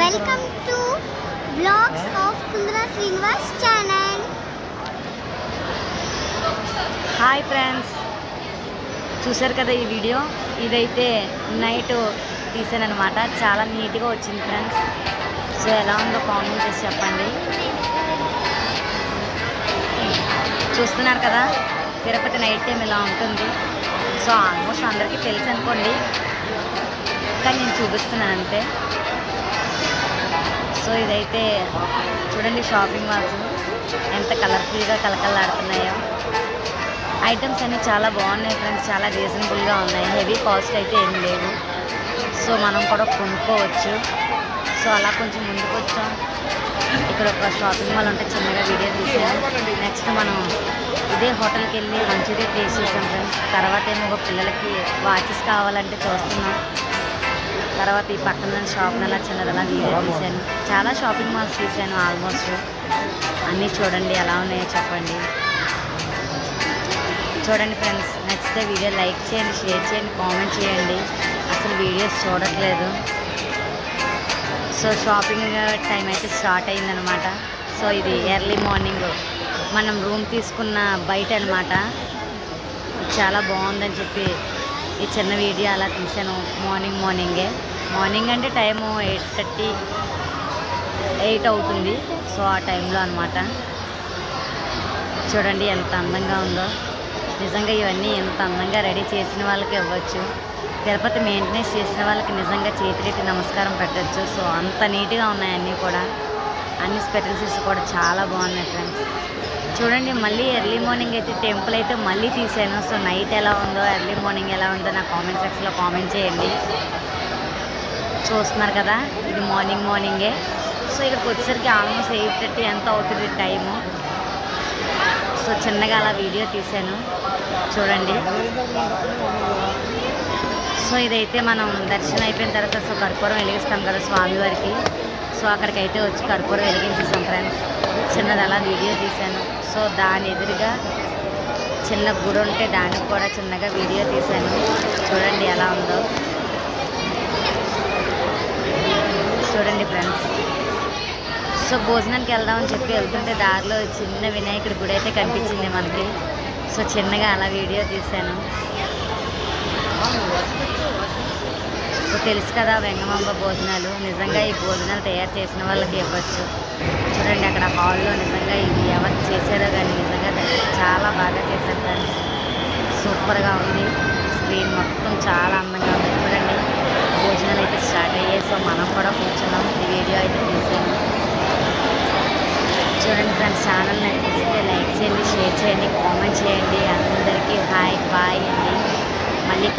Welcome to Vlogs of Kundra Srinivas channel. Hi friends, చూసారు కదా ఈ వీడియో. ఇదైతే నైట్ తీసానమాట. చాలా నీట్గా వచ్చింది ఫ్రెండ్స్. సో ఎలా ఉందో కామెంట్ చేసి చెప్పండి. చూస్తున్నారు కదా, తిరుపతి నైట్ టైం ఇలా ఉంటుంది. సో ఆల్మోస్ట్ అందరికీ తెలుసు అనుకోండి, కానీ నేను చూపిస్తున్నాను అంతే. సో ఇదైతే చూడండి, షాపింగ్ మాల్స్ ఎంత కలర్ఫుల్గా కలకలాడుతున్నాయో. ఐటమ్స్ అన్నీ చాలా బాగున్నాయి ఫ్రెండ్స్, చాలా రీజనబుల్గా ఉన్నాయి. హెవీ కాస్ట్ అయితే ఏం లేదు. సో మనం కూడా కొనుక్కోవచ్చు. సో అలా కొంచెం ముందుకు వచ్చాం. ఇక్కడ ఒక షాపింగ్ మాల్ ఉంటే చిన్నగా వీడియో తీసాం. నెక్స్ట్ మనం ఇదే హోటల్కి వెళ్ళి మంచిగా టేస్ట్ చేసాం ఫ్రెండ్స్. తర్వాత ఏమో ఒక పిల్లలకి వాచెస్ కావాలంటే చూస్తున్నాం. తర్వాత ఈ పక్కన షాప్ అలా చిన్నదలా వీడియో తీశాను. చాలా షాపింగ్ మాల్స్ తీశాను ఆల్మోస్ట్. అన్నీ చూడండి ఎలా ఉన్నాయో చెప్పండి. చూడండి ఫ్రెండ్స్, నచ్చితే వీడియో లైక్ చేయండి, షేర్ చేయండి, కామెంట్ చేయండి. అసలు వీడియోస్ చూడట్లేదు. సో షాపింగ్ టైం అయితే స్టార్ట్ అయిందనమాట. సో ఇది ఎర్లీ మార్నింగ్ మనం రూమ్ తీసుకున్న బయట అనమాట. చాలా బాగుందని చెప్పి ఈ చిన్న వీడియో అలా తీసాను. మార్నింగ్ అంటే టైము 8:30, 8 అవుతుంది. సో ఆ టైంలో అనమాట. చూడండి ఎంత అందంగా ఉందో. నిజంగా ఇవన్నీ ఎంత అందంగా రెడీ చేసిన వాళ్ళకి ఇవ్వచ్చు. తిరుపతి మెయింటెనెన్స్ చేసిన వాళ్ళకి నిజంగా చేతులెత్తి నమస్కారం పెట్టచ్చు. సో అంత నీట్గా ఉన్నాయి అన్నీ కూడా. అన్ని స్పెషల్స్ కూడా చాలా బాగున్నాయి ఫ్రెండ్స్. చూడండి, మళ్ళీ ఎర్లీ మార్నింగ్ అయితే టెంపుల్ అయితే మళ్ళీ తీసాను. సో నైట్ ఎలా ఉందో, ఎర్లీ మార్నింగ్ ఎలా ఉందో నా కామెంట్ సెక్షన్లో కామెంట్ చేయండి. చూస్తున్నారు కదా, ఇది మార్నింగే. సో ఇక్కడికి వచ్చేసరికి ఆల్మోస్ట్ 8:30 ఎంత అవుతుంది టైము. సో చిన్నగా అలా వీడియో తీశాను చూడండి. సో ఇదైతే మనం దర్శనం అయిపోయిన తర్వాత సో కర్పూరం వెలిగిస్తాం కదా స్వామివారికి. సో అక్కడికైతే వచ్చి కర్పూరం వెలిగించేసాం ఫ్రెండ్స్. చిన్నది అలా వీడియో తీశాను. సో దాని ఎదురుగా చిన్న గుడి ఉంటే దానికి కూడా చిన్నగా వీడియో తీశాను. చూడండి ఎలా ఉందో. చూడండి ఫ్రెండ్స్. సో భోజనానికి వెళ్దామని చెప్పి వెళ్తుంటే దారిలో చిన్న వినాయకుడి గుడి అయితే కనిపించింది మనకి. సో చిన్నగా అలా వీడియో తీశాను. సో తెలుసు కదా వెంగమాంబ భోజనాలు. నిజంగా ఈ భోజనాలు తయారు చేసిన వాళ్ళకి ఇవ్వచ్చు. చూడండి అక్కడ హాల్లో నిజంగా ఇది ఎవరు చేశారో కానీ నిజంగా చాలా బాగా చేశారు ఫ్రెండ్స్. సూపర్గా ఉంది. స్క్రీన్ మొత్తం చాలా అందంగా ఉంది. చూడండి భోజనాలు అయితే స్టార్ట్ అయ్యాయి. సో మనం కూడా కూర్చున్నాం. ఈ వీడియో అయితే తీసాను. చూడండి ఫ్రెండ్స్, ఛానల్ నచ్చితే లైక్ చేయండి, షేర్ చేయండి, కామెంట్ చేయండి. అందరికీ హాయ్, బాయ్ అండి. మళ్ళీ